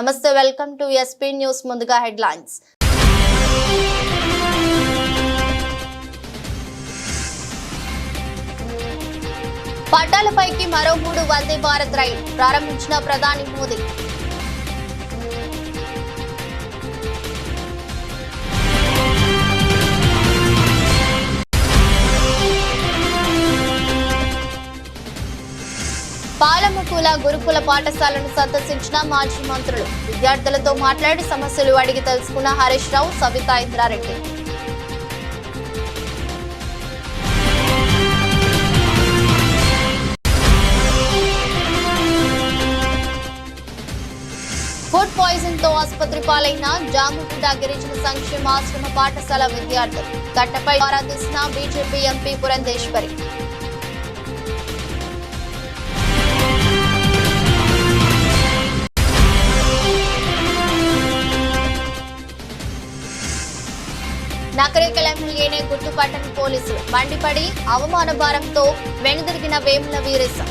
నమస్తే, welcome to SP news. ముందుగా headlines. పట్టాలపైకి మరో 3 వందే భారత్ రైలు ప్రారంభించిన ప్రధాని మోదీ. పాలముకుల గురుకుల పాఠశాలను సందర్శించిన మాజీ మంత్రులు. విద్యార్థులతో మాట్లాడి సమస్యలు అడిగి తెలుసుకున్న హరీష్ రావు, సబితా ఇంద్రారెడ్డి. ఫుడ్ పాయిజన్ తో ఆసుపత్రి పాలైన జాముగూడ గిరిజన సంక్షేమ ఆశ్రమ పాఠశాల విద్యార్థులు. ఘటనపై ఆరాధిస్తున్న బీజేపీ ఎంపీ పురంధేశ్వరి. నకరేకల్ ఎమ్మెల్యేనే గుర్తుపట్టని పోలీసులు మండిపడి అవమాన భారంతో వెనుదిరిగిన వేముల వీరేశం.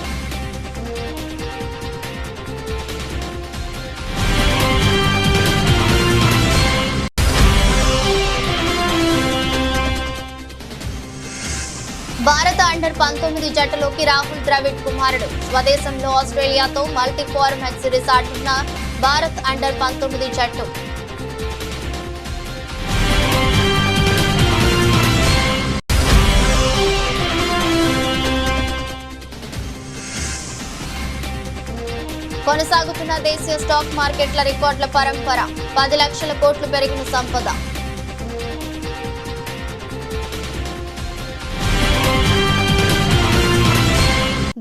భారత అండర్-19 జట్టులోకి రాహుల్ ద్రవిడ్ కుమారుడు. స్వదేశంలో ఆస్ట్రేలియాతో మల్టీ ఫార్మాట్ సిరీస్ ఆడుతున్న భారత్ అండర్-19 జట్టు. కొనసాగుతున్న దేశీయ స్టాక్ మార్కెట్ల రికార్డుల పరంపర. 10 లక్షల కోట్లు పెరిగిన సంపద.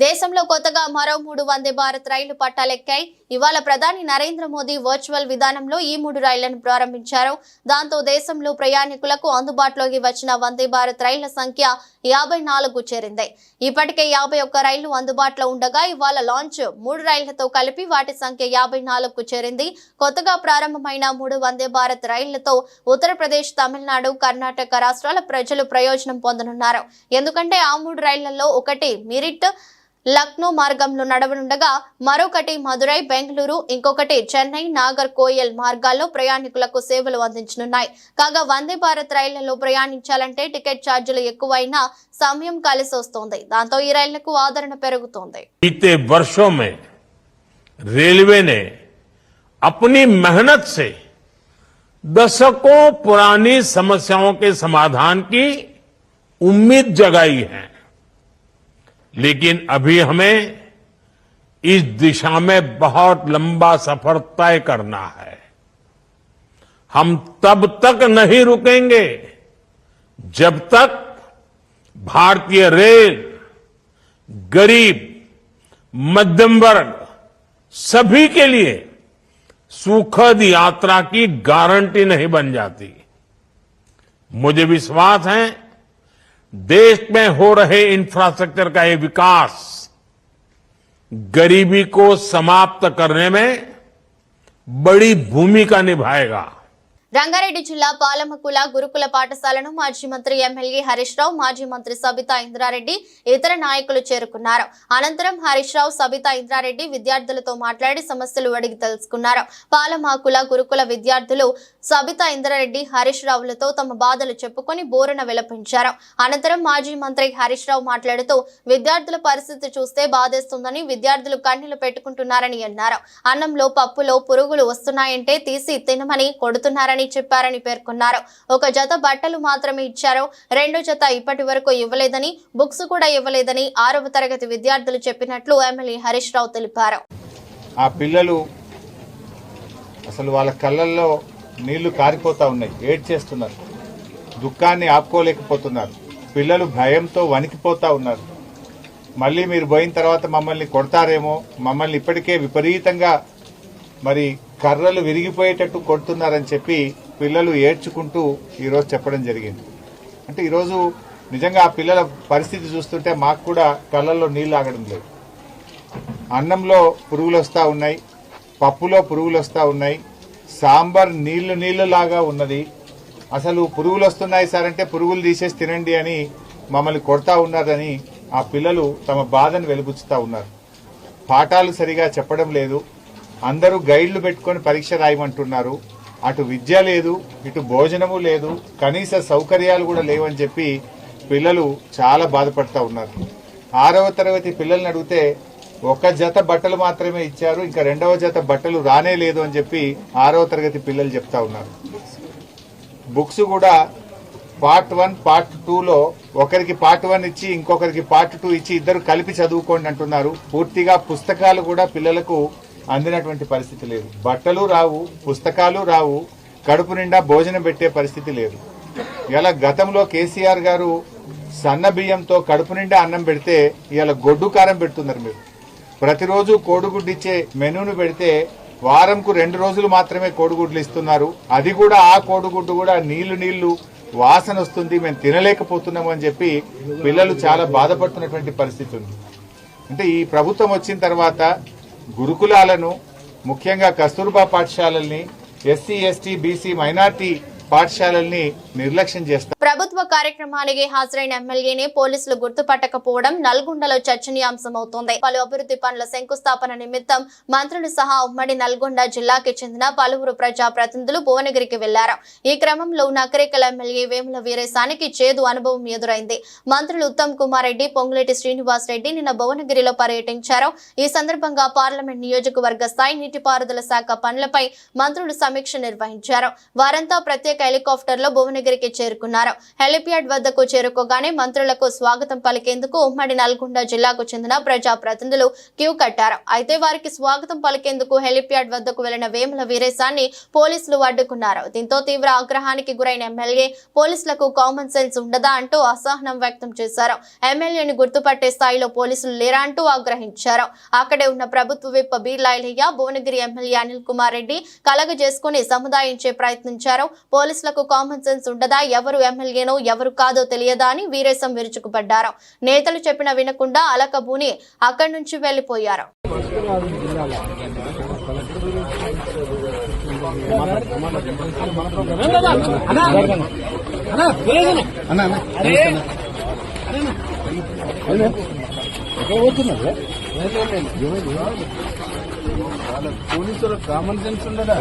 దేశంలో కొత్తగా మరో 3 వందే భారత్ రైళ్లు పట్టాలెక్కాయి. ఇవాళ ప్రధాని నరేంద్ర మోదీ వర్చువల్ విధానంలో ఈ 3 రైళ్లను ప్రారంభించారు. దాంతో దేశంలో ప్రయాణికులకు అందుబాటులోకి వచ్చిన వందే భారత్ రైళ్ల సంఖ్య 54కు చేరింది. ఇప్పటికే 51 రైళ్లు అందుబాటులో ఉండగా ఇవాళ లాంచ్ 3 రైళ్లతో కలిపి వాటి సంఖ్య 54కు చేరింది. కొత్తగా ప్రారంభమైన 3 వందే భారత్ రైళ్లతో ఉత్తరప్రదేశ్, తమిళనాడు, కర్ణాటక రాష్ట్రాల ప్రజలు ప్రయోజనం పొందనున్నారు. ఎందుకంటే ఆ 3 రైళ్లలో ఒకటి మీరిట్ లక్నో మార్గంలో నడవనుండగా మరొకటి మదురై, బెంగళూరు, ఇంకొకటి చెన్నై, నాగర్ కోయల్ మార్గాల్లో ప్రయాణికులకు సేవలు అందించనున్నాయి. కాగా వందే భారత్ రైళ్లలో ప్రయాణించాలంటే టికెట్ ఛార్జీలు ఎక్కువైనా సమయం కలిసి వస్తోంది. దాంతో ఈ రైళ్లకు ఆదరణ పెరుగుతోంది. बीते वर्षों में रेलवे ने अपनी मेहनत से दशकों पुरानी समस्याओं के समाधान की उम्मीद जगाई है, लेकिन अभी हमें इस दिशा में बहुत लंबा सफर तय करना है. हम तब तक नहीं रुकेंगे जब तक भारतीय रेल गरीब, मध्यम वर्ग सभी के लिए सुखद यात्रा की गारंटी नहीं बन जाती. मुझे विश्वास है देश में हो रहे इंफ्रास्ट्रक्चर का ये विकास गरीबी को समाप्त करने में बड़ी भूमिका निभाएगा. రంగారెడ్డి జిల్లా పాలమకుల గురుకుల పాఠశాలను మాజీ మంత్రి ఎమ్మెల్యే హరీష్ రావు, మాజీ మంత్రి సబితా ఇంద్రారెడ్డి, ఇతర నాయకులు చేరుకున్నారు. అనంతరం హరీష్ రావు, సబితా ఇంద్రారెడ్డి విద్యార్థులతో మాట్లాడి సమస్యలు అడిగి తెలుసుకున్నారు. పాలమకుల గురుకుల విద్యార్థులు సబితా ఇంద్రారెడ్డి, హరీష్ రావులతో తమ బాధలు చెప్పుకొని బోరున విలపించారు. అనంతరం మాజీ మంత్రి హరీష్ రావు మాట్లాడుతూ విద్యార్థుల పరిస్థితి చూస్తే బాధేస్తుందని, విద్యార్థులు కన్నీళ్లు పెట్టుకుంటున్నారని అన్నారు. అన్నంలో, పప్పులో పురుగులు వస్తున్నాయంటే తీసి తినమని కొడుతున్నారని చెప్పారని పేర్కొన్నారు. ఒక జత బట్టలు మాత్రమే ఇచ్చారు, 2 జత ఇప్పటి వరకు ఇవ్వలేదని, బుక్స్ కూడా ఇవ్వలేదని 6వ తరగతి విద్యార్థులు చెప్పినట్లు ఎమ్మెల్యే హరీష్ రావు తెలిపారు. ఆ పిల్లలు అసలు వాళ్ళ కళ్ళల్లో నీళ్లు కారిపోతా ఉన్నాయి, ఏడ్చేస్తున్నారు, దుఃఖాన్ని ఆపుకోలేకపోతున్నారు. పిల్లలు భయంతో వణికిపోతా ఉన్నారు. మళ్ళీ మీరు పోయిన తర్వాత మమ్మల్ని కొడతారేమో, మమ్మల్ని ఇప్పటికే విపరీతంగా మరి కర్రలు విరిగిపోయేటట్టు కొడుతున్నారని చెప్పి పిల్లలు ఏడ్చుకుంటూ ఈరోజు చెప్పడం జరిగింది. అంటే ఈరోజు నిజంగా ఆ పిల్లల పరిస్థితి చూస్తుంటే మాకు కూడా కళ్ళల్లో నీళ్లు ఆగడం లేదు. అన్నంలో పురుగులు వస్తూ ఉన్నాయి, పప్పులో పురుగులు వస్తూ ఉన్నాయి, సాంబార్ నీళ్లు లాగా ఉన్నది. అసలు పురుగులు వస్తున్నాయి సార్ అంటే పురుగులు తీసేసి తినండి అని మమ్మల్ని కొడతా ఉన్నారని ఆ పిల్లలు తమ బాధను వెలిబుచ్చుతా ఉన్నారు. పాఠాలు సరిగా చెప్పడం లేదు, అందరూ గైడ్లు పెట్టుకొని పరీక్ష రాయమంటున్నారు. అటు విద్య లేదు, ఇటు భోజనము లేదు, కనీస సౌకర్యాలు కూడా లేవని చెప్పి పిల్లలు చాలా బాధపడతా ఉన్నారు. 6వ తరగతి పిల్లల్ని అడిగితే ఒక జత బట్టలు మాత్రమే ఇచ్చారు, ఇంకా 2వ జత బట్టలు రానే లేదు అని చెప్పి 6వ తరగతి పిల్లలు చెప్తా ఉన్నారు. బుక్స్ కూడా పార్ట్ 1 పార్ట్ 2లో ఒకరికి పార్ట్ 1 ఇచ్చి ఇంకొకరికి పార్ట్ 2 ఇచ్చి ఇద్దరు కలిపి చదువుకోండి అంటున్నారు. పూర్తిగా పుస్తకాలు కూడా పిల్లలకు అందినటువంటి పరిస్థితి లేదు. బట్టలు రావు, పుస్తకాలు రావు, కడుపు నిండా భోజనం పెట్టే పరిస్థితి లేదు. ఇలా గతంలో కేసీఆర్ గారు సన్న బియ్యంతో కడుపు నిండా అన్నం పెడితే ఇలా గొడ్డు కారం పెడుతున్నారు. మీరు ప్రతిరోజు కోడిగుడ్డు ఇచ్చే మెనూను పెడితే వారంకు 2 రోజులు మాత్రమే కోడిగుడ్లు ఇస్తున్నారు. అది కూడా ఆ కోడిగుడ్డు కూడా నీళ్లు వాసన వస్తుంది, మేము తినలేకపోతున్నాము అని చెప్పి పిల్లలు చాలా బాధపడుతున్నటువంటి పరిస్థితి ఉంది. అంటే ఈ ప్రభుత్వం వచ్చిన తర్వాత గురుకులాలను, ముఖ్యంగా కస్తూర్బా పాఠశాలల్ని, ఎస్సీ ఎస్టీ బీసీ మైనార్టీ పాఠశాలల్ని నిర్లక్ష్యం చేస్తారు. ప్రభుత్వ కార్యక్రమానికి హాజరైన ఎమ్మెల్యేని పోలీసులు గుర్తుపట్టకపోవడం నల్గొండలో చర్చనీయాంశమవుతోంది. పలు అభివృద్ధి పనుల శంకుస్థాపన నిమిత్తం మంత్రులు సహా ఉమ్మడి నల్గొండ జిల్లాకి చెందిన పలువురు ప్రజా ప్రతినిధులు భువనగిరికి వెళ్లారు. ఈ క్రమంలో నకరేకల్ ఎమ్మెల్యే వేముల వీరేశానికి చేదు అనుభవం ఎదురైంది. మంత్రులు ఉత్తమ్ కుమార్ రెడ్డి, పొంగులేటి శ్రీనివాస్ రెడ్డి నిన్న భువనగిరిలో పర్యటించారు. ఈ సందర్భంగా పార్లమెంట్ నియోజకవర్గ స్థాయి నీటిపారుదల శాఖ పనులపై మంత్రులు సమీక్ష నిర్వహించారు. వారంతా ప్రత్యేక హెలికాప్టర్లో భువనగిరికి చేరుకున్నారు. హెలిప్యాడ్ వద్దకు చేరుకోగానే మంత్రులకు స్వాగతం పలికేందుకు ఉమ్మడి నల్గొండ జిల్లాకు చెందిన ప్రజా ప్రతినిధులు క్యూ కట్టారు. అయితే వారికి స్వాగతం పలికేందుకు హెలిప్యాడ్ వద్దకు వెళ్లిన వేముల వీరేశాన్ని పోలీసులు అడ్డుకున్నారు. దీంతో తీవ్ర ఆగ్రహానికి గురైన ఎమ్మెల్యే పోలీసులకు కామన్ సెన్స్ ఉండదా అంటూ అసహనం వ్యక్తం చేశారు. ఎమ్మెల్యేని గుర్తుపట్టే స్థాయిలో పోలీసులు లేరా అంటూ ఆగ్రహించారు. అక్కడే ఉన్న ప్రభుత్వ విప్ బీర్లాయిలయ్య భువనగిరి ఎమ్మెల్యే అనిల్ కుమార్ రెడ్డి కలగజేసుకుని సముదాయించే ప్రయత్నించారు. పోలీసులకు కామన్ సెన్స్ ఉండదా, ఎవరు ఎమ్మెల్యేనో ఎవరు కాదో తెలియదా అని వీరేశం విరుచుకుపడ్డారు. నేతలు చెప్పిన వినకుండా అలకబూని అక్కడి నుంచి వెళ్లిపోయారు. పోలీసుల కామన్ సెన్స్ ఉండదా?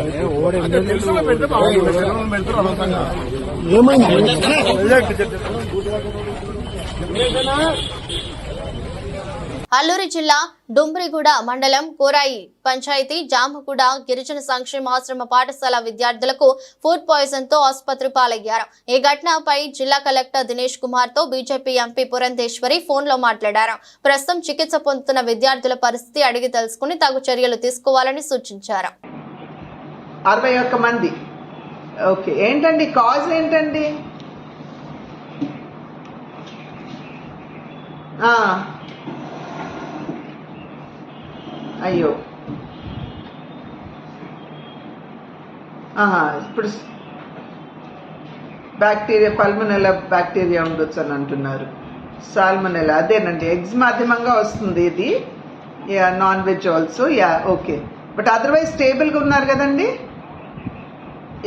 అల్లూరి జిల్లా డుంబ్రిగూడ మండలం కోరాయి పంచాయతీ జామగూడ గిరిజన సంక్షేమాశ్రమ పాఠశాల విద్యార్థులకు ఫుడ్ పాయిజన్ తో ఆసుపత్రి పాలయ్యారు. ఈ ఘటనపై జిల్లా కలెక్టర్ దినేష్ కుమార్ తో బీజేపీ ఎంపీ పురంధేశ్వరి ఫోన్ లో మాట్లాడారు. ప్రస్తుతం చికిత్స పొందుతున్న విద్యార్థుల పరిస్థితి అడిగి తెలుసుకుని తగు చర్యలు తీసుకోవాలని సూచించారు. 61 మంది. ఓకే, ఏంటండి కాజ్ ఏంటండి? అయ్యో, ఇప్పుడు బ్యాక్టీరియా పల్మనెలా బ్యాక్టీరియా ఉండొచ్చు అని అంటున్నారు. సాల్మనెలా అదేనండి, ఎగ్స్ మాధ్యమంగా వస్తుంది ఇది. Yeah, non veg also. Yeah, okay. But otherwise స్టేబుల్గా ఉన్నారు కదండి,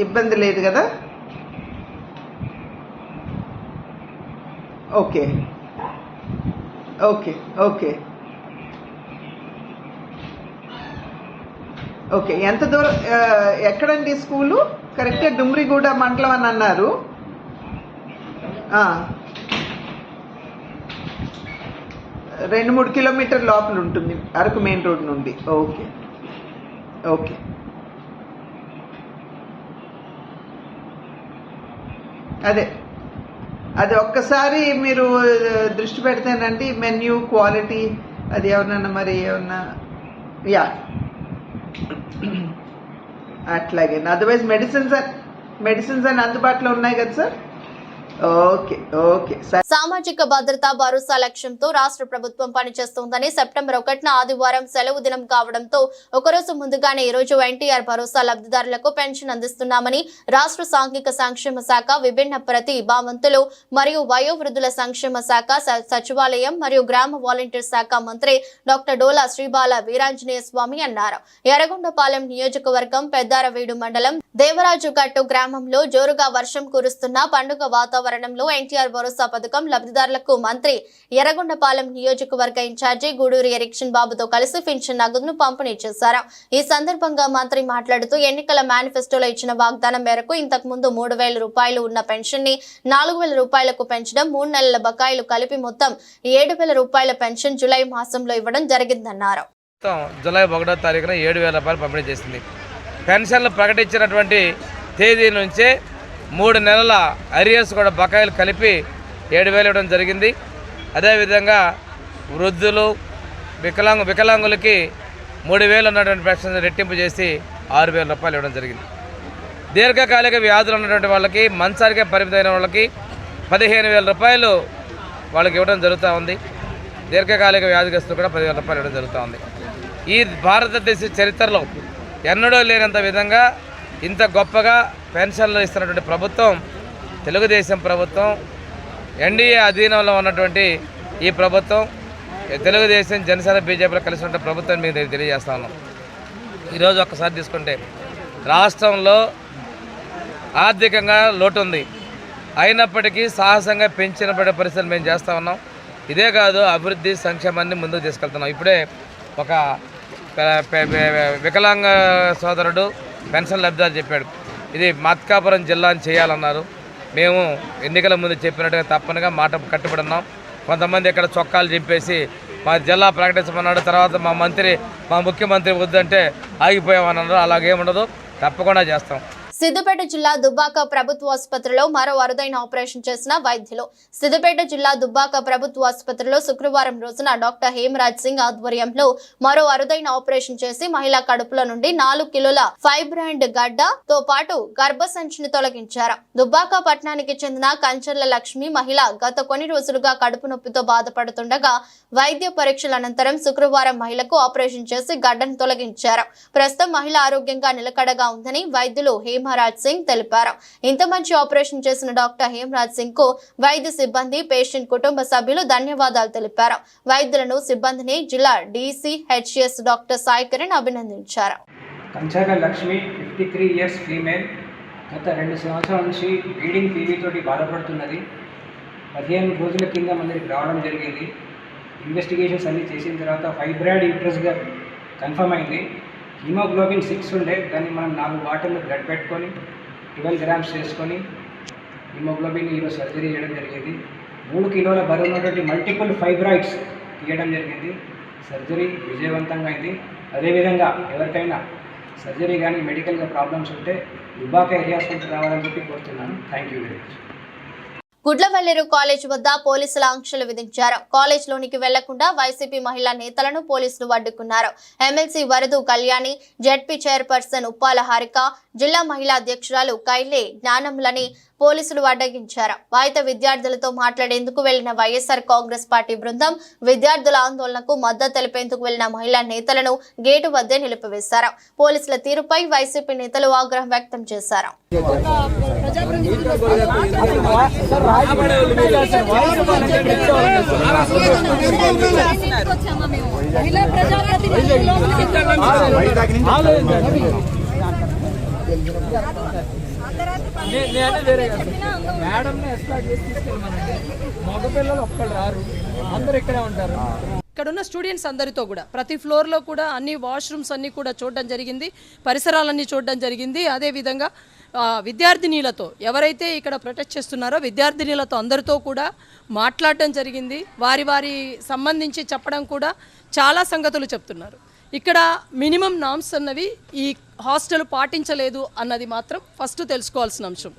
ఇబ్బంది లేదు కదా? Okay okay okay okay. ఎంత దూరం, ఎక్కడండి స్కూలు? కరెక్ట్గా డుమ్రిగూడ మండలం అని అన్నారు. 2-3 కిలోమీటర్ లోపల ఉంటుంది అరకు మెయిన్ రోడ్ నుండి. Okay okay. అది ఒక్కసారి మీరు దృష్టి పెడితేనండి మెన్యూ క్వాలిటీ అది ఏమన్నా మరి ఏమన్నా. యా, అట్లాగే. అదర్వైజ్ మెడిసిన్స్ అని అందుబాటులో ఉన్నాయి కదా సార్? Okay okay. సామాజిక భద్రతా భరోసా లక్ష్యంతో రాష్ట్ర ప్రభుత్వం పనిచేస్తోందని సెప్టెంబర్ 1న ఆదివారం సెలవు దినం కావడంతో ఒకరోజు ముందుగానే ఈ రోజు ఎన్టీఆర్ భరోసా లబ్ధిదారులకు పెన్షన్ అందిస్తున్నామని రాష్ట్ర సాంఘిక సంక్షేమ శాఖ, విభిన్న ప్రతిభావంతులు మరియు వయోవృద్ధుల సంక్షేమ శాఖ, సచివాలయం మరియు గ్రామ వాలంటీర్ శాఖ మంత్రి డాక్టర్ డోలా శ్రీబాల వీరాంజనేయ స్వామి అన్నారు. ఎర్రగొండపాలెం నియోజకవర్గం పెద్దారవీడు మండలం దేవరాజుగట్టు గ్రామంలో జోరుగా వర్షం కురుస్తున్న పండుగ వాతావరణం ఆవరణంలో ఎన్టీఆర్ భరోసా పథకం లబ్ధిదారులకు మంత్రి ఎర్రగొండపాలెం నియోజకవర్గ ఇన్ఛార్జి గూడూరు ఎరిక్షన్ బాబుతో కలిసి పింఛన్ నగదును పంపిణీ చేశారు. ఈ సందర్భంగా మంత్రి మాట్లాడుతూ ఎన్నికల మేనిఫెస్టోలో ఇచ్చిన వాగ్దానం మేరకు ఇంతకు ముందు 3,000 రూపాయలు ఉన్న పెన్షన్ ని 4,000 రూపాయలకు పెంచడం, 3 నెలల బకాయిలు కలిపి మొత్తం 7,000 రూపాయల పెన్షన్ జూలై మాసంలో ఇవ్వడం జరిగిందన్నారు. జూలై 1వ తారీఖున 7,000 రూపాయలు పంపిణీ చేసింది. పెన్షన్లు ప్రకటించినటువంటి తేదీ నుంచే 3 నెలల అరియర్స్ కూడా బకాయిలు కలిపి 7,000 ఇవ్వడం జరిగింది. అదేవిధంగా వృద్ధులు వికలాంగులకి 3,000 ఉన్నటువంటి పెన్షన్ రెట్టింపు చేసి 6,000 రూపాయలు ఇవ్వడం జరిగింది. దీర్ఘకాలిక వ్యాధులు ఉన్నటువంటి వాళ్ళకి, మంచానికే పరిమితమైన వాళ్ళకి 15,000 రూపాయలు వాళ్ళకి ఇవ్వడం జరుగుతూ ఉంది. దీర్ఘకాలిక వ్యాధిగ్రస్తులు కూడా 10,000 రూపాయలు ఇవ్వడం జరుగుతూ ఉంది. ఈ భారతదేశ చరిత్రలో ఎన్నడూ లేనంత విధంగా ఇంత గొప్పగా పెన్షన్లు ఇస్తున్నటువంటి ప్రభుత్వం తెలుగుదేశం ప్రభుత్వం. ఎన్డీఏ అధీనంలో ఉన్నటువంటి ఈ ప్రభుత్వం తెలుగుదేశం, జనసేన, బీజేపీలో కలిసి ఉన్న ప్రభుత్వం మీకు తెలియజేస్తా ఉన్నాం. ఈరోజు ఒక్కసారి తీసుకుంటే రాష్ట్రంలో ఆర్థికంగా లోటు ఉంది. అయినప్పటికీ సాహసంగా పెంచినప్పటి పరిస్థితులు మేము చేస్తూ ఉన్నాం. ఇదే కాదు, అభివృద్ధి సంక్షేమాన్ని ముందుకు తీసుకెళ్తున్నాం. ఇప్పుడే ఒక వికలాంగ సోదరుడు పెన్షన్ లబ్ధిదారు చెప్పాడు, ఇది మత్కాపురం జిల్లాని చేయాలన్నారు. మేము ఎన్నికల ముందు చెప్పినట్టుగా తప్పనిగా మాట కట్టుబడి ఉన్నాం. కొంతమంది ఇక్కడ చొక్కాలు చింపేసి మా జిల్లా ప్రకటించమన్నాడు, తర్వాత మా ముఖ్యమంత్రి వద్దంటే ఆగిపోయామన్నారు. అలాగేముండదు, తప్పకుండా చేస్తాం. సిద్దిపేట జిల్లా దుబ్బాక ప్రభుత్వ ఆసుపత్రిలో మరో అరుదైన ఆపరేషన్ చేసిన వైద్యులు. సిద్దిపేట జిల్లా దుబ్బాక ప్రభుత్వ ఆసుపత్రిలో శుక్రవారం రోజున డాక్టర్ హేమరాజ్ సింగ్ ఆధ్వర్యంలో మరో అరుదైన ఆపరేషన్ చేసి మహిళా కడుపులో నుండి 4 కిలోల ఫైబ్రాయిడ్ గడ్డతో పాటు గర్భసంచిని తొలగించారు. దుబ్బాక పట్టణానికి చెందిన కంచర్ల లక్ష్మి మహిళ గత కొన్ని రోజులుగా కడుపు నొప్పితో బాధపడుతుండగా వైద్య పరీక్షల అనంతరం శుక్రవారం మహిళకు ఆపరేషన్ చేసి గడ్డను తొలగించారు. ప్రస్తుతం మహిళ ఆరోగ్యంగా నిలకడగా ఉందని వైద్యులు హేమరాజ్ సింగ్ తెలిపారు. ఇంత మంచి ఆపరేషన్ చేసిన డాక్టర్ హేమరాజ్ సింగ్ కు వైద్య సిబ్బంది, పేషెంట్ కుటుంబ సభ్యులు ధన్యవాదాలు తెలిపారు. వైద్యులను, సిబ్బందిని జిల్లా DCHS డాక్టర్ సాయి కిరణ్ అభినందించారు. Kancharla Lakshmi 53 years female. గత 2 సంవత్సరాల నుంచి బ్లీడింగ్ టీబీ తోటి బాధపడుతున్నది. 15 రోజుల కింద మనకి రావడం జరిగింది. ఇన్వెస్టిగేషన్స్ అన్ని చేసిన తర్వాత ఫైబ్రాయిడ్ యూట్రస్గా కన్ఫర్మ్ అయింది. హిమోగ్లోబిన్ 6 ఉండే, దాన్ని మనం 4 బాటిల్ బ్లడ్ పెట్టుకొని 12 గ్రామ్స్ చేసుకొని హిమోగ్లోబిన్ ఈరోజు సర్జరీ చేయడం జరిగింది. 3 కిలోల బరువు ఉన్నటువంటి మల్టిపుల్ ఫైబ్రాయిడ్స్ తీయడం జరిగింది. సర్జరీ విజయవంతంగా అయింది. అదేవిధంగా ఎవరికైనా సర్జరీ కానీ మెడికల్గా ప్రాబ్లమ్స్ ఉంటే దుబ్బాక ఏరియా హాస్పిటల్ రావాలని చెప్పి కోరుతున్నాను. Thank you very much. Gudlavalleru college వద్ద పోలీసులు ఆంక్షలు విధించారు. కాలేజ్ లోనికి వెళ్లకుండా వైసీపీ మహిళా నేతలను పోలీసులు అడ్డుకున్నారు. MLC Varadu Kalyani, ZP chairperson Uppala Harika, జిల్లా మహిళా అధ్యక్షురాలు కైలే జ్ఞానంలని పోలీసులు అడ్డగించారు. వాయిత విద్యార్థులతో మాట్లాడేందుకు వెళ్లిన వైఎస్ఆర్ కాంగ్రెస్ పార్టీ బృందం విద్యార్థుల ఆందోళనకు మద్దతు తెలిపేందుకు వెళ్లిన మహిళా నేతలను గేటు వద్దే నిలిపివేశారు. పోలీసుల తీరుపై వైసీపీ నేతలు ఆగ్రహం వ్యక్తం చేశారు. మేడంని ఎస్కార్ట్ చేసి తీసుకెళ్ళమనండి. మగ పిల్లలు ఒక్కళ్ళు రారు, అందరు ఇక్కడే ఉంటారు. ఇక్కడ ఉన్న స్టూడెంట్స్ అందరితో కూడా ప్రతి ఫ్లోర్లో కూడా అన్ని వాష్రూమ్స్ అన్నీ కూడా చూడడం జరిగింది, పరిసరాలన్నీ చూడడం జరిగింది. అదేవిధంగా విద్యార్థినీలతో ఎవరైతే ఇక్కడ ప్రొటెక్ట్ చేస్తున్నారో విద్యార్థినీలతో అందరితో కూడా మాట్లాడడం జరిగింది. వారి సంబంధించి చెప్పడం కూడా చాలా సంగతులు చెప్తున్నారు. ఇక్కడ మినిమం నామ్స్ అన్నవి ఈ హాస్టల్ పాటించలేదు అన్నది మాత్రం ఫస్ట్ తెలుసుకోవాల్సిన అంశం.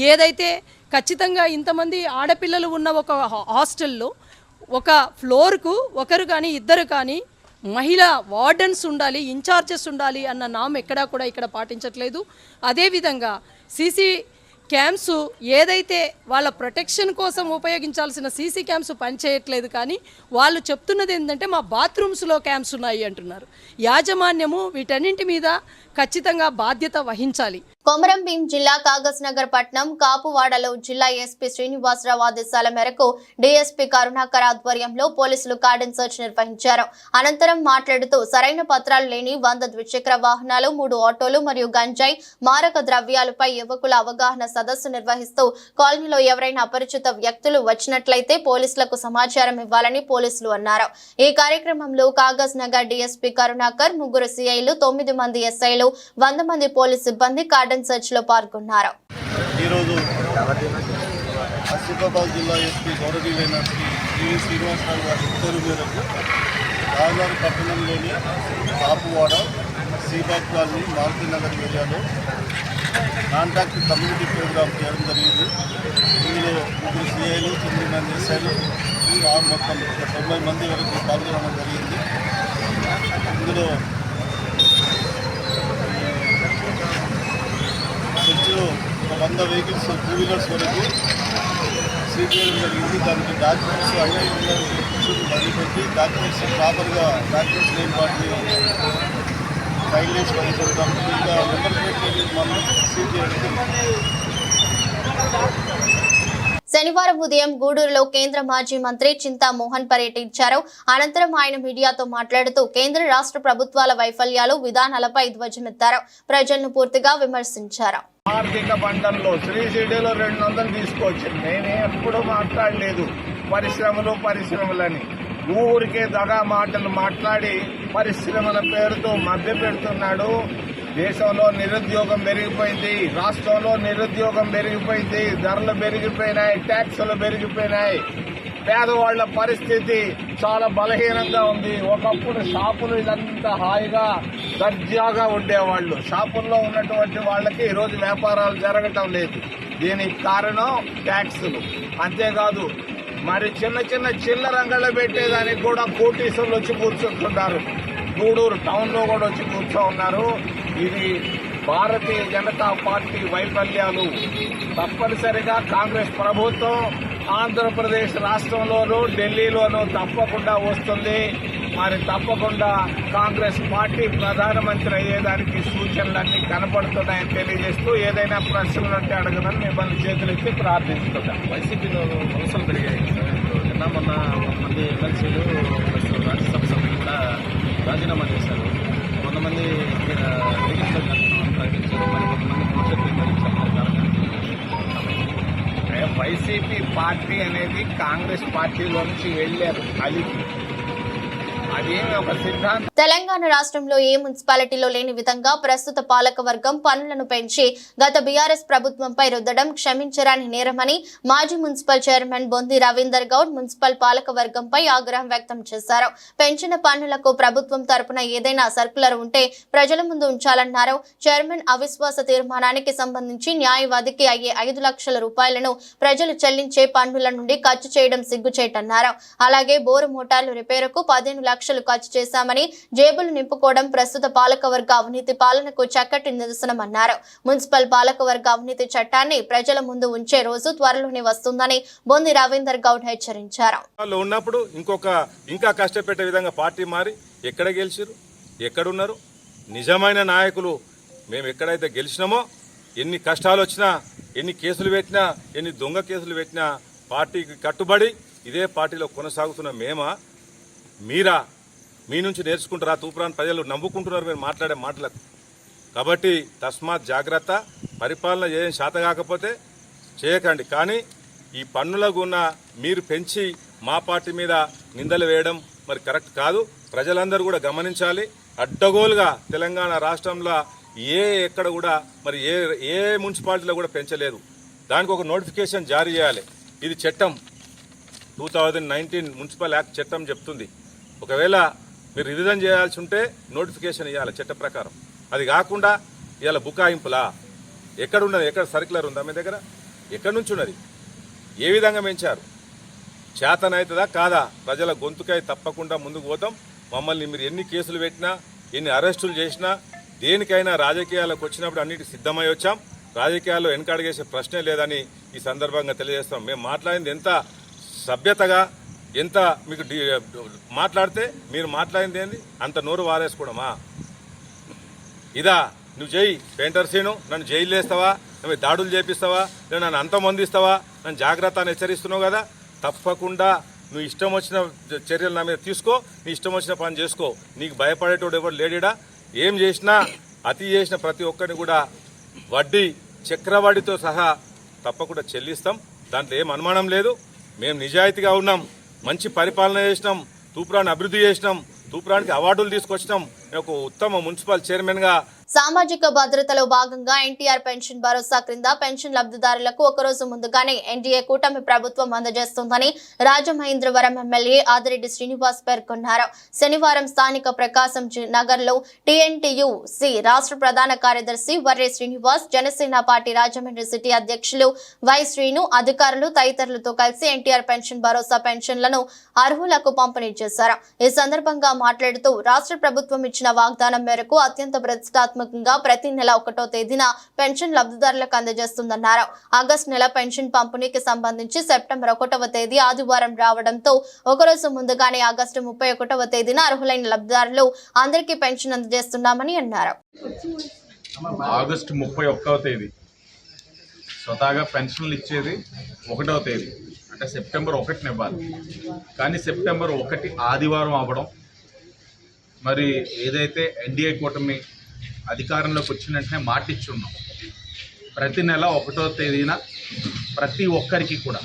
ఏదైతే ఖచ్చితంగా ఇంతమంది ఆడపిల్లలు ఉన్న ఒక హాస్టల్లో ఒక ఫ్లోర్కు ఒకరు కానీ ఇద్దరు కానీ మహిళా వార్డెన్స్ ఉండాలి, ఇన్ఛార్జెస్ ఉండాలి అన్న నామ్ ఎక్కడా కూడా ఇక్కడ పాటించట్లేదు. అదేవిధంగా సీసీ క్యామ్స్ ఏదైతే వాళ్ళ ప్రొటెక్షన్ కోసం ఉపయోగించాల్సిన సీసీ క్యామ్స్ పనిచేయట్లేదు. కానీ వాళ్ళు చెప్తున్నది ఏంటంటే మా బాత్రూమ్స్లో క్యామ్స్ ఉన్నాయి అంటున్నారు. యాజమాన్యము వీటన్నింటి మీద ఖచ్చితంగా బాధ్యత వహించాలి. కొమరం భీం జిల్లా కాగజ్ నగర్ పట్నం కాపువాడలో జిల్లా ఎస్పీ శ్రీనివాసరావు ఆదేశాల మేరకు డీఎస్పీ కరుణాకర్ ఆధ్వర్యంలో పోలీసులు కార్డన్ సెర్చ్ నిర్వహించారు. అనంతరం మాట్లాడుతూ సరైన పత్రాలు లేని 100 ద్విచక్ర వాహనాలు, 3 ఆటోలు మరియు గంజాయి, మారక ద్రవ్యాలపై యువకుల అవగాహన సదస్సు నిర్వహిస్తూ కాలనీలో ఎవరైనా అపరిచిత వ్యక్తులు వచ్చినట్లయితే పోలీసులకు సమాచారం ఇవ్వాలని పోలీసులు అన్నారు. ఈ కార్యక్రమంలో కాగజ్ నగర్ డీఎస్పీ కరుణాకర్, 3 సిఐలు, 9 మంది ఎస్ఐలు, 100 మంది పోలీసు సిబ్బంది కార్డన్ సెర్చ్ లో పాల్గొన్నారు. ఈరోజు ఆసిఫాబాద్ జిల్లా ఎస్పీ గౌరవనీయులైన శ్రీ శ్రీనివాసరావు గారి ఉత్తర్వు మేరకు రాజారు పట్టణంలోని కాపువాడ, సీబాగ్ కాలనీ, మారుతి నగర్ ఏరియాలో కాంటాక్ట్ కమ్యూనిటీ ప్రోగ్రామ్ చేయడం జరిగింది. ఇందులో 3 సిఐలు, 9 మంది ఎస్ఐలు, మొత్తం 90 మంది వరకు పాల్గొనడం జరిగింది. ఇందులో చర్చిలో 100 వెహికల్స్, 2 వీలర్స్ వరకు సీజ్ చేయడం జరిగింది. దానికి డాక్యుమెంట్స్ అన్నీ వదిలిపెట్టి డాక్యుమెంట్స్ ప్రాపర్గా డాక్యుమెంట్స్ లేని వాటిని ఫైల్ చేసి వదిలిపెడతాం. ఇంకా నెంబర్ ప్లేట్ మనం సీజ్ చేయడం. శనివారం ఉదయం గూడూరులో కేంద్ర మాజీ మంత్రి చింతా మోహన్ పర్యటించారు. అనంతరం ఆయన మీడియాతో మాట్లాడుతూ కేంద్ర రాష్ట్ర ప్రభుత్వాల వైఫల్యాలు, విధానాలపై ధ్వజమెత్తారు. ప్రజలను పూర్తిగా విమర్శించారు. ఆర్థిక బంధంలో శ్రీశిడిలో 200 తీసుకొచ్చింది. నేనే ఎప్పుడు మాట్లాడలేదు పరిశ్రమలని. ఊరికే దగా మాటలు మాట్లాడి పరిశ్రమల పేరుతో మభ్య పెడుతున్నాడు. దేశంలో నిరుద్యోగం పెరిగిపోయింది, రాష్ట్రంలో నిరుద్యోగం పెరిగిపోయింది, ధరలు పెరిగిపోయినాయి, ట్యాక్సులు పెరిగిపోయినాయి. పేదవాళ్ల పరిస్థితి చాలా బలహీనంగా ఉంది. ఒకప్పుడు షాపులు ఇదంతా హాయిగా దర్జాగా ఉండేవాళ్ళు. షాపుల్లో ఉన్నటువంటి వాళ్ళకి ఈరోజు వ్యాపారాలు జరగటం లేదు. దీనికి కారణం ట్యాక్సులు. అంతేకాదు మరి చిన్న చిల్లర అంగళ్ళు పెట్టేదానికి కూడా కోటీసులు వచ్చి కూర్చుంటున్నారు. గూడూరు టౌన్లో కూడా వచ్చి కూర్చో ఉన్నారు. ఇది భారతీయ జనతా పార్టీ వైఫల్యాలు. తప్పనిసరిగా కాంగ్రెస్ ప్రభుత్వం ఆంధ్రప్రదేశ్ రాష్ట్రంలోనూ ఢిల్లీలోనూ తప్పకుండా వస్తుంది. మరి తప్పకుండా కాంగ్రెస్ పార్టీ ప్రధానమంత్రి అయ్యేదానికి సూచనలన్నీ కనపడుతున్నాయని తెలియజేస్తూ ఏదైనా ప్రశ్నలు ఉంటే అడగదని మిమ్మల్ని చేతులెత్తి ప్రార్థిస్తున్నాం. వైసీపీలో వలసలు పెరిగాయి. నిన్న మొన్న కొంతమంది ఎమ్మెల్సీలు రాజ్యసభ సభ్యులు కూడా రాజీనామా చేశారు. కొంతమంది ప్రకటించారు, మరి కొంతమంది భవిష్యత్తు వైసీపీ పార్టీ అనేది కాంగ్రెస్ పార్టీలో నుంచి వెళ్లారు. అది ఒక సిద్ధాంతం. తెలంగాణ రాష్ట్రంలో ఏ మున్సిపాలిటీలో లేని విధంగా ప్రస్తుత పాలకవర్గం పన్నులను పెంచి గత బీఆర్ఎస్ ప్రభుత్వంపై రుద్దడం క్షమించరాని నేరమని మాజీ municipal chairman Bondi Ravinder Goud municipal పాలకవర్గంపై ఆగ్రహం వ్యక్తం చేశారు. పెంచిన పన్నులకు ప్రభుత్వం తరపున ఏదైనా సర్కులర్ ఉంటే ప్రజల ముందు ఉంచాలన్నారు. చైర్మన్ అవిశ్వాస తీర్మానానికి సంబంధించి న్యాయవాదికి అయ్యే 5 లక్షల రూపాయలను ప్రజలు చెల్లించే పన్నుల నుండి ఖర్చు చేయడం సిగ్గుచేటన్నారు. అలాగే బోరు మోటార్లు రిపేరుకు 15 లక్షలు ఖర్చు చేశామని జేబులు నింపుకోవడం ప్రస్తుత పాలకవర్గ అవినీతి పాలనకు చక్కటి నిదర్శనమన్నారు. మున్సిపల్ పాలకవర్గ అవినీతి చట్టాన్ని ప్రజల ముందు ఉంచే రోజు త్వరలోనే వస్తుందని బొంది రవీందర్ గౌడ్ హెచ్చరించారు. ఉన్నప్పుడు ఇంకా కష్టపెట్టే విధంగా పార్టీ మారి ఎక్కడ గెలిచారు, ఎక్కడున్నారు నిజమైన నాయకులు? మేము ఎక్కడైతే గెలిచినామో ఎన్ని కష్టాలు వచ్చినా, ఎన్ని కేసులు పెట్టినా, ఎన్ని దొంగ కేసులు పెట్టినా పార్టీకి కట్టుబడి ఇదే పార్టీలో కొనసాగుతున్న మీరా మీ నుంచి నేర్చుకుంటారా? తూప్రాన్ ప్రజలు నవ్వుకుంటున్నారు మీరు మాట్లాడే మాటలకు. కాబట్టి తస్మాత్ జాగ్రత్త. పరిపాలన ఏం శాత కాకపోతే చేయకండి. కానీ ఈ పన్నులకు ఉన్న మీరు పెంచి మా పార్టీ మీద నిందలు వేయడం మరి కరెక్ట్ కాదు. ప్రజలందరూ కూడా గమనించాలి. అడ్డగోలుగా తెలంగాణ రాష్ట్రంలో ఎక్కడ కూడా మరి ఏ మున్సిపాలిటీలో కూడా పెంచలేదు. దానికి ఒక నోటిఫికేషన్ జారీ చేయాలి. ఇది చట్టం 2019 మున్సిపల్ యాక్ట్ చట్టం చెప్తుంది. ఒకవేళ మీరు రివిజన్ చేయాల్సి ఉంటే నోటిఫికేషన్ ఇవ్వాలి చట్ట ప్రకారం. అది కాకుండా ఇవాళ బుకాయింపులా? ఎక్కడున్నది? ఎక్కడ సర్క్యులర్ ఉందా మీ దగ్గర? ఎక్కడి నుంచి ఉన్నది? ఏ విధంగా పెంచారు? చేతనవుతుందా కాదా? ప్రజల గొంతుకై తప్పకుండా ముందుకు పోతాం. మమ్మల్ని మీరు ఎన్ని కేసులు పెట్టినా, ఎన్ని అరెస్టులు చేసినా, దేనికైనా రాజకీయాలకు వచ్చినప్పుడు అన్నిటికీ సిద్ధమై వచ్చాం. రాజకీయాల్లో వెనకడుగేసే ప్రశ్నే లేదని ఈ సందర్భంగా తెలియజేస్తాం. మేము మాట్లాడింది ఎంత సభ్యతగా, ఎంత మీకు మాట్లాడితే మీరు మాట్లాడింది ఏంది? అంత నోరు వారేసుకోవడమా? ఇదా నువ్వు చేయి పెయింటర్ సీను, నన్ను జైలు వేస్తావా, నువ్వు దాడులు చేపిస్తావా, నువ్వు నన్ను అంతమందిస్తావా, నన్ను జాగ్రత్త అని హెచ్చరిస్తున్నావు కదా. తప్పకుండా నువ్వు ఇష్టం వచ్చిన చర్యలు నా మీద తీసుకో, నీ ఇష్టం వచ్చిన పని చేసుకో. నీకు భయపడేటోడు ఎవరు లేడిడా. ఏం చేసినా అతి చేసిన ప్రతి ఒక్కరిని కూడా వడ్డీ చక్రవడ్డీతో సహా తప్పకుండా చెల్లిస్తాం. దాంట్లో ఏం అనుమానం లేదు. మేము నిజాయితీగా ఉన్నాం, మంచి పరిపాలన చేసినాం, తూప్రాన్ని అభివృద్ధి చేసినాం, తూప్రానికి అవార్డులు తీసుకొచ్చినాం. ఒక ఉత్తమ మున్సిపల్ చైర్మన్గా సామాజిక భద్రతలో భాగంగా ఎన్టీఆర్ పెన్షన్ భరోసా క్రింద పెన్షన్ లబ్ధిదారులకు ఒకరోజు ముందుగానే ఎన్డీఏ కూటమి ప్రభుత్వం అందజేస్తుందని రాజమహేంద్రవరం ఎమ్మెల్యే ఆదిరెడ్డి శ్రీనివాస్ పేర్కొన్నారు. శనివారం స్థానిక ప్రకాశం నగర్ లో టీఎన్టీయూసీ రాష్ట్ర ప్రధాన కార్యదర్శి వర్రే శ్రీనివాస్, జనసేన పార్టీ రాజమండ్రి సిటీ అధ్యక్షులు వై శ్రీను, అధికారులు తదితరులతో కలిసి ఎన్టీఆర్ పెన్షన్ భరోసా పెన్షన్లను అర్హులకు పంపిణీ చేశారు. ఈ సందర్భంగా మాట్లాడుతూ రాష్ట్ర ప్రభుత్వం ఇచ్చిన వాగ్దానం మేరకు అత్యంత ప్రతిష్టాత్మకంగా ప్రతి నెల 1వ తేదీన పెన్షన్ లబ్ధిదారులకు అందజేస్తుందన్నారు. ఆగస్టు నెల పెన్షన్ పంపిణీకి సంబంధించి సెప్టెంబర్ 1వ తేదీ ఆదివారం రావడంతో ఒకరోజు ముందుగానే ఆగస్టు 31వ తేదీన అర్హులైన లబ్ధిదారులు అందరికీ పెన్షన్ అందజేస్తున్నామని అన్నారు. ఆగస్టు 31వ తేదీ స్వతహాగా పెన్షన్లు ఇచ్చేది 1వ తేదీ, అంటే సెప్టెంబర్ 1న ఇవ్వాలి. కానీ సెప్టెంబర్ 1 ఆదివారం అవ్వడం, మరి ఏదైతే ఎన్డీఏ కూటమి అధికారంలోకి వచ్చిన వెంటనే మాట ఇచ్చున్నాం, ప్రతి నెల 1వ తేదీన ప్రతి ఒక్కరికి కూడా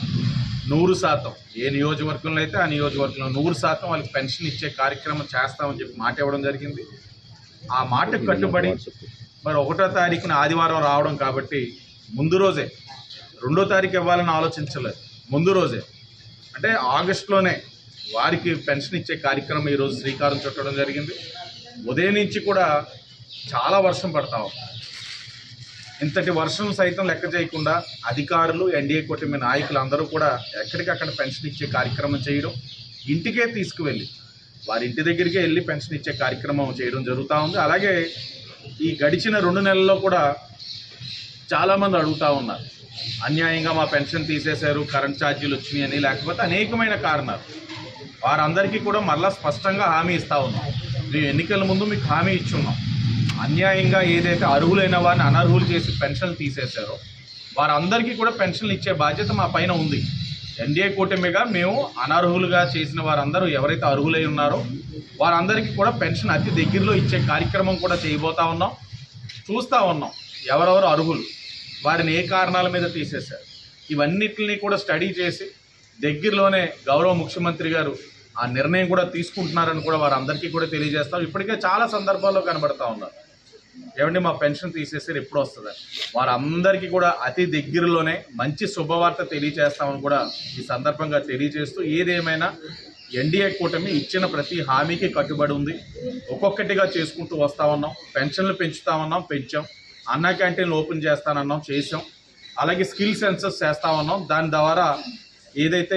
100%, ఏ నియోజకవర్గంలో అయితే ఆ నియోజకవర్గంలో 100% వాళ్ళకి పెన్షన్ ఇచ్చే కార్యక్రమం చేస్తామని చెప్పి మాట ఇవ్వడం జరిగింది. ఆ మాటకు కట్టుబడి మరి 1వ తారీఖున ఆదివారం రావడం కాబట్టి ముందు రోజే 2వ తారీఖు ఇవ్వాలని ఆలోచించలేదు. ముందు రోజే అంటే ఆగస్టులోనే వారికి పెన్షన్ ఇచ్చే కార్యక్రమం ఈరోజు శ్రీకారం చుట్టడం జరిగింది. ఉదయం నుంచి కూడా చాలా వర్షం పడతా ఉంది. ఇంతటి వర్షం సైతం లెక్క చేయకుండా అధికారులు, ఎన్డీఏ కూటమి నాయకులు అందరూ కూడా ఎక్కడికక్కడ పెన్షన్ ఇచ్చే కార్యక్రమం చేయడం, ఇంటికే తీసుకువెళ్ళి వారి ఇంటి దగ్గరికే వెళ్ళి పెన్షన్ ఇచ్చే కార్యక్రమం చేయడం జరుగుతూ ఉంది. అలాగే ఈ గడిచిన 2 నెలల్లో కూడా చాలామంది అడుగుతూ ఉన్నారు, అన్యాయంగా మా పెన్షన్ తీసేశారు, కరెంట్ ఛార్జీలు వచ్చినాయి అని, లేకపోతే అనేకమైన కారణాలు. వారందరికీ కూడా మళ్ళా స్పష్టంగా హామీ ఇస్తూ ఉన్నాం. మేము ఎన్నికల ముందు మీకు హామీ ఇచ్చున్నాం, అన్యాయంగా ఏదైతే అర్హులైన వారిని అనర్హులు చేసి పెన్షన్లు తీసేశారో వారందరికీ కూడా పెన్షన్లు ఇచ్చే బాధ్యత మా పైన ఉంది. ఎన్డీఏ కూటమిగా మేము అనర్హులుగా చేసిన వారందరూ ఎవరైతే అర్హులై ఉన్నారో వారందరికీ కూడా పెన్షన్ అతి దగ్గరలో ఇచ్చే కార్యక్రమం కూడా చేయబోతా ఉన్నాం. చూస్తూ ఉన్నాం ఎవరెవరు అర్హులు, వారిని ఏ కారణాల మీద తీసేశారు, ఇవన్నిటిని కూడా స్టడీ చేసి దగ్గరలోనే గౌరవ ముఖ్యమంత్రి గారు ఆ నిర్ణయం కూడా తీసుకుంటున్నారని కూడా వారందరికీ కూడా తెలియజేస్తాం. ఇప్పటికే చాలా సందర్భాల్లో కనబడతా ఉన్నారు, ఏమండి మా పెన్షన్ తీసేసారు ఎప్పుడు వస్తుందని. వారందరికీ కూడా అతి దగ్గరలోనే మంచి శుభవార్త తెలియజేస్తామని కూడా ఈ సందర్భంగా తెలియజేస్తూ, ఏదేమైనా ఎన్డీఏ కూటమి ఇచ్చిన ప్రతి హామీకి కట్టుబడి ఉంది. ఒక్కొక్కటిగా చేసుకుంటూ వస్తా ఉన్నాం. పెన్షన్లు పెంచుతామన్నాం, పెంచాం. అన్నా క్యాంటీన్లు ఓపెన్ చేస్తానన్నాం, చేసాం. అలాగే స్కిల్ సెన్సస్ చేస్తా ఉన్నాం. దాని ద్వారా ఏదైతే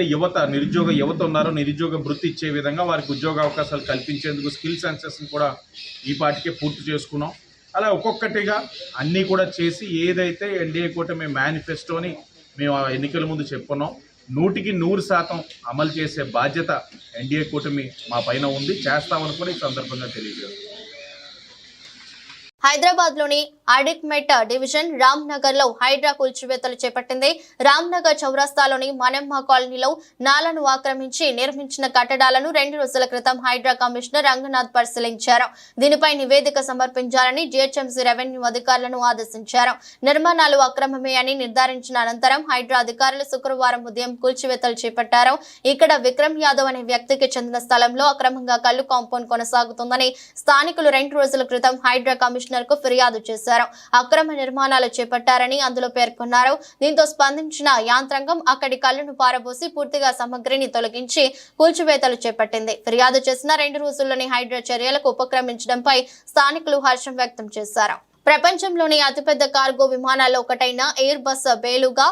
నిరుద్యోగ యువత ఉన్నారో నిరుద్యోగ వృత్తి ఇచ్చే విధంగా వారికి ఉద్యోగ అవకాశాలు కల్పించేందుకు స్కిల్ సెన్సస్ని కూడా ఈ పాటికే పూర్తి చేసుకున్నాం. అలా ఒక్కొక్కటిగా అన్నీ కూడా చేసి ఏదైతే ఎన్డీఏ కూటమి మేనిఫెస్టోని మేము ఎన్నికల ముందు చెప్పుకున్నాం 100% అమలు చేసే బాధ్యత ఎన్డీఏ కూటమి మా పైన ఉంది, చేస్తామని కూడా ఈ సందర్భంగా తెలియజేస్తాం. హైదరాబాద్ లోని అడిక్మెట్ డివిజన్ రామ్ నగర్ లో హైడ్రా కూల్చివేతలు చేపట్టింది. రామ్ నగర్ చౌరస్తాలోని మనమ్మ కాలనీలో నాలను ఆక్రమించి నిర్మించిన కట్టడాలను 2 రోజుల క్రితం హైడ్రా కమిషనర్ రంగనాథ్ పరిశీలించారు. దీనిపై నివేదిక సమర్పించాలని జీహెచ్ఎంసీ రెవెన్యూ అధికారులను ఆదేశించారు. నిర్మాణాలు అక్రమమే అని నిర్ధారించిన అనంతరం హైడ్రా అధికారులు శుక్రవారం ఉదయం కూల్చివేతలు చేపట్టారు. ఇక్కడ విక్రమ్ యాదవ్ అనే వ్యక్తికి చెందిన స్థలంలో అక్రమంగా కల్లు కాంపౌండ్ కొనసాగుతుందని స్థానికులు 2 రోజుల క్రితం హైడ్రా కమిషనర్ కు ఫిర్యాదు చేశారు. అక్రమ నిర్మాణాలు చేపట్టారని అందులో పేర్కొన్నారు. దీంతో స్పందించిన యాంత్రాంగం అక్కడి కల్లును పారబోసి పూర్తిగా సామగ్రిని తొలగించి కూల్చివేతలు చేపట్టింది. ఫిర్యాదు చేసిన 2 రోజుల్లోని హైడ్రా చర్యలకు ఉపక్రమించడంపై స్థానికులు హర్షం వ్యక్తం చేశారు. ప్రపంచంలోని అతిపెద్ద కార్గో విమానాల్లో ఒకటైన ఎయిర్ బస్ బేలుగా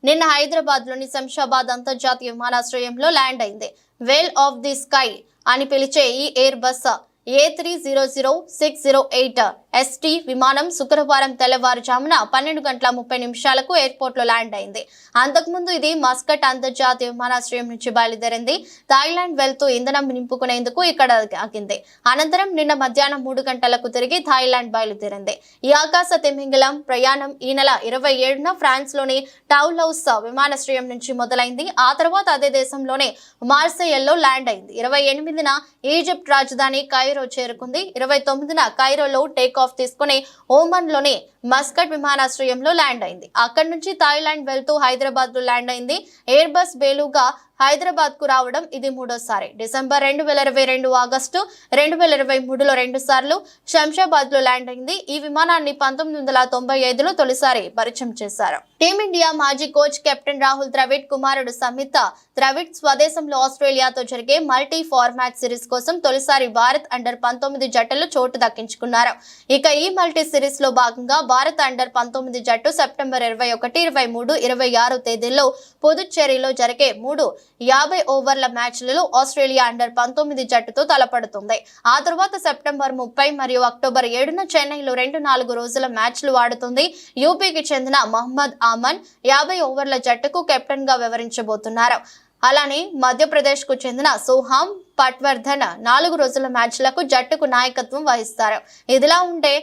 నిన్న హైదరాబాద్ లోని శంషాబాద్ అంతర్జాతీయ విమానాశ్రయంలో ల్యాండ్ అయింది. వేల్ ఆఫ్ ది స్కై అని పిలిచే ఈ ఎయిర్ బస్ A300-608 ST విమానం శుక్రవారం తెల్లవారుజామున 12:30 ఎయిర్పోర్ట్లో ల్యాండ్ అయింది. అంతకుముందు ఇది మస్కట్ అంతర్జాతీయ విమానాశ్రయం నుంచి బయలుదేరింది. థాయిలాండ్ వెళ్తూ ఇంధనం నింపుకునేందుకు ఇక్కడ ఆగింది. అనంతరం నిన్న మధ్యాహ్నం 3 గంటలకు తిరిగి థాయిలాండ్ బయలుదేరింది. ఈ ఆకాశ తిమింగలం ప్రయాణం ఈ నెల 27న ఫ్రాన్స్లోని టౌలౌస్ విమానాశ్రయం నుంచి మొదలైంది. ఆ తర్వాత అదే దేశంలోని మార్సేయల్లో ల్యాండ్ అయింది. 28న ఈజిప్ట్ రాజధాని కైరో చేరుకుంది. 29న కైరోలో టేక్ ఆఫ్ తీసుకుని ఓమన్లోని మస్కట్ విమానాశ్రయంలో ల్యాండ్ అయింది. అక్కడి నుంచి థాయిలాండ్ వెళ్తూ హైదరాబాద్ లో ల్యాండ్ అయింది. ఎయిర్ బస్ బేలుగా హైదరాబాద్ కు రావడం ఇది మూడోసారి. డిసెంబర్ 2022, ఆగస్టు 2023లో 2 సార్లు శంషాబాద్ లో ల్యాండ్ అయింది. ఈ విమానాన్ని 1995లో తొలిసారి పరిచయం చేశారు. టీమిండియా మాజీ కోచ్ కెప్టెన్ రాహుల్ ద్రవిడ్ కుమారుడు సమిత ద్రవిడ్ స్వదేశంలో ఆస్ట్రేలియాతో జరిగే మల్టీ ఫార్మాట్ సిరీస్ కోసం తొలిసారి భారత్ అండర్-19 జట్టులో చోటు దక్కించుకున్నారు. ఇక ఈ మల్టీ సిరీస్ లో భాగంగా భారత్ అండర్-19 జట్టు సెప్టెంబర్ 21, 23, 26 తేదీల్లో పుదుచ్చేరిలో జరిగే 3 50 ఓవర్ల మ్యాచ్లలో ఆస్ట్రేలియా అండర్-19 జట్టుతో తలపడుతుంది. ఆ తర్వాత సెప్టెంబర్ 30 మరియు అక్టోబర్ 7న చెన్నైలో 2-4 రోజుల మ్యాచ్లు ఆడుతుంది. యూపీకి చెందిన మహమ్మద్ ఆమన్ 50 ఓవర్ల జట్టుకు కెప్టెన్ గా వ్యవహరించబోతున్నారు. అలానే మధ్యప్రదేశ్ కు చెందిన సోహాం పట్వర్ధన్ 4 రోజుల మ్యాచ్లకు జట్టుకు నాయకత్వం వహిస్తారు. ఇదిలా ఉంటే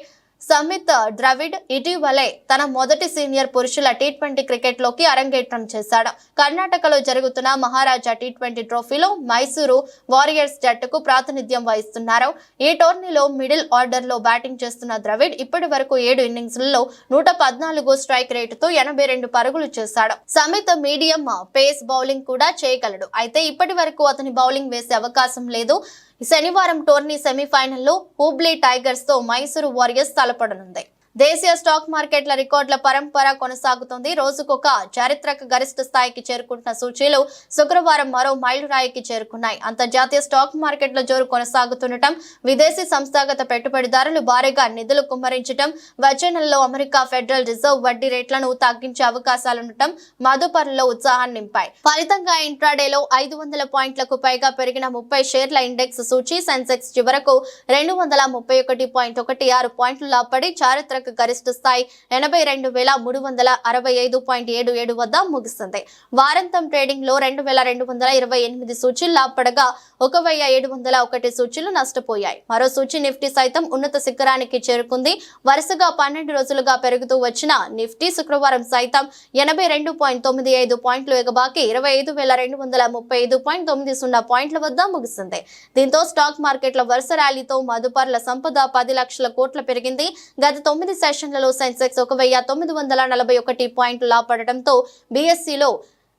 సమిత్ ద్రవిడ్ ఇటీవలే తన మొదటి సీనియర్ పురుషుల టీ20 క్రికెట్ లోకి అరంగేట్రం చేశాడు. కర్ణాటకలో జరుగుతున్న మహారాజా టీ20 ట్రోఫీలో మైసూరు వారియర్స్ జట్టుకు ప్రాతినిధ్యం వహిస్తున్నారు. ఈ టోర్నీలో మిడిల్ ఆర్డర్ లో బ్యాటింగ్ చేస్తున్న ద్రవిడ్ ఇప్పటి వరకు 7 ఇన్నింగ్స్లలో 114 స్ట్రైక్ రేటుతో 82 పరుగులు చేశాడు. సమిత్ మీడియం పేస్ బౌలింగ్ కూడా చేయగలడు. అయితే ఇప్పటి వరకు అతని బౌలింగ్ వేసే అవకాశం లేదు. శనివారం టోర్నీ సెమీఫైనల్లో హుబ్లీ టైగర్స్ తో మైసూరు వారియర్స్ తలపడనుంది. దేశీయ స్టాక్ మార్కెట్ల రికార్డుల పరంపర కొనసాగుతుంది. రోజుకొక చారిత్రక గరిష్ట స్థాయికి చేరుకుంటున్న సూచీలు శుక్రవారం మరో మైలురాయికి చేరుకున్నాయి. అంతర్జాతీయ స్టాక్ మార్కెట్ల జోరు కొనసాగుతుండటం, విదేశీ సంస్థాగత పెట్టుబడిదారులు భారీగా నిధులు కుమ్మరించడం, వచ్చే నెలలో అమెరికా ఫెడరల్ రిజర్వ్ వడ్డీ రేట్లను తగ్గించే అవకాశాలుండటం మదుపరుల్లో ఉత్సాహాన్ని నింపాయి. ఫలితంగా ఇంట్రాడేలో 500 పాయింట్లకు పైగా పెరిగిన 30 షేర్ల ఇండెక్స్ సూచీ సెన్సెక్స్ చివరకు 231.16 పాయింట్లు లాభపడి చారిత్రక గరిష్ట స్థాయి 82,365.77 వద్ద ముగిసింది. వారాంతం ట్రేడింగ్ లో 2,228 సూచీలు లాభపడగా 1,701 సూచీలు నష్టపోయాయి. మరో సూచీ నిఫ్టీ సైతం ఉన్నత శిఖరానికి చేరుకుంది. వరుసగా 12 రోజులుగా పెరుగుతూ వచ్చిన నిఫ్టీ శుక్రవారం సైతం 82.95 పాయింట్లు ఎగబాకి 25,235.90 పాయింట్ల వద్ద ముగిసింది. దీంతో స్టాక్ మార్కెట్ల వరుస ర్యాలీతో మదుపర్ల సంపద 10 లక్షల కోట్ల పెరిగింది. గత 9 సెషన్లలో సెన్సెక్స్ 1,941 పాయింట్లు లాభపడటంతో బీఎస్సీలో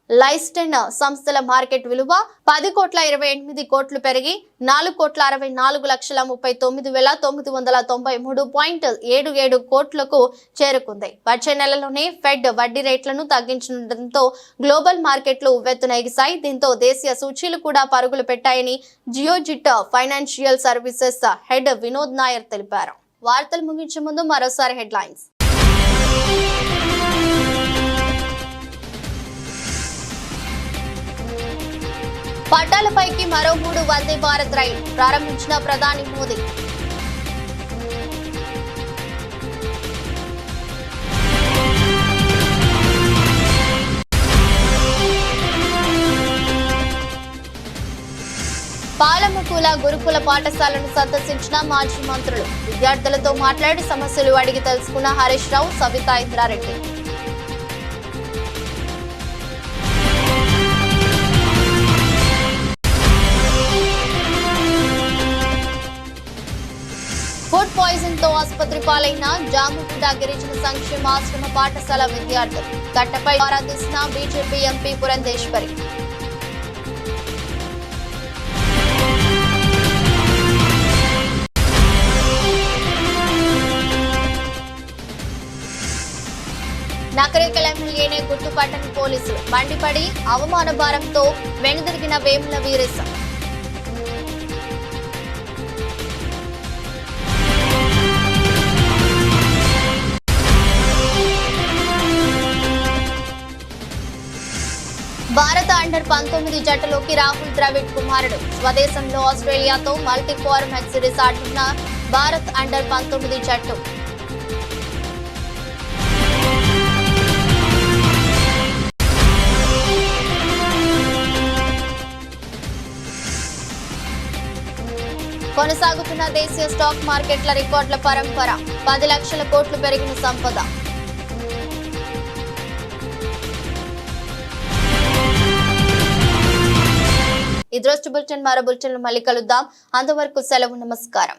లైస్టెన్ సంస్థల మార్కెట్ విలువ 10,28 కోట్లు పెరిగి 4,64,39,993.77 కోట్లకు చేరుకుంది. వచ్చే నెలలోనే ఫెడ్ వడ్డీ రేట్లను తగ్గించడంతో గ్లోబల్ మార్కెట్లు ఉవ్వెత్తున ఎగిశాయి. దీంతో దేశీయ సూచీలు కూడా పరుగులు పెట్టాయని Geojit Financial Services head Vinod Nair తెలిపారు. వార్తలు ముగించే ముందు మరోసారి హెడ్లైన్స్. పట్టాలపైకి మరో 3 వందే భారత్ రైలు ప్రారంభించిన ప్రధాని మోదీ. పాలముకుల గురుకుల పాఠశాలను సందర్శించిన మాజీ మంత్రులు. విద్యార్థులతో మాట్లాడి సమస్యలు అడిగి తెలుసుకున్న హరీష్ రావు, సవితా ఇంద్రారెడ్డి. ఫుడ్ పాయిజన్ తో ఆసుపత్రి పాలైన జాముగూడ గిరిజన సంక్షేమ ఆశ్రమ పాఠశాల విద్యార్థులు. ఘటనపై ఆరాధిస్తున్న బీజేపీ ఎంపీ పురంధేశ్వరి. నకరేకల్ ఎమ్మెల్యేనే గుర్తుపట్టని పోలీసులు. మండిపడి అవమాన భారంతో వెనుదిరిగిన వేముల వీరేశం. భారత అండర్-19 జట్టులోకి రాహుల్ ద్రవిడ్ కుమారుడు. స్వదేశంలో ఆస్ట్రేలియాతో మల్టీ ఫార్మాట్ సిరీస్ ఆడుతున్న భారత్ అండర్ 19 జట్టు. కొనసాగుతున్న దేశీయ స్టాక్ మార్కెట్ల రికార్డుల పరంపర. 10 లక్షల కోట్లు పెరిగిన సంపద. ఈ దృష్టి బులెటిన్ మరో బులెటిన్లో మళ్ళీ కలుద్దాం. అంతవరకు సెలవు. నమస్కారం.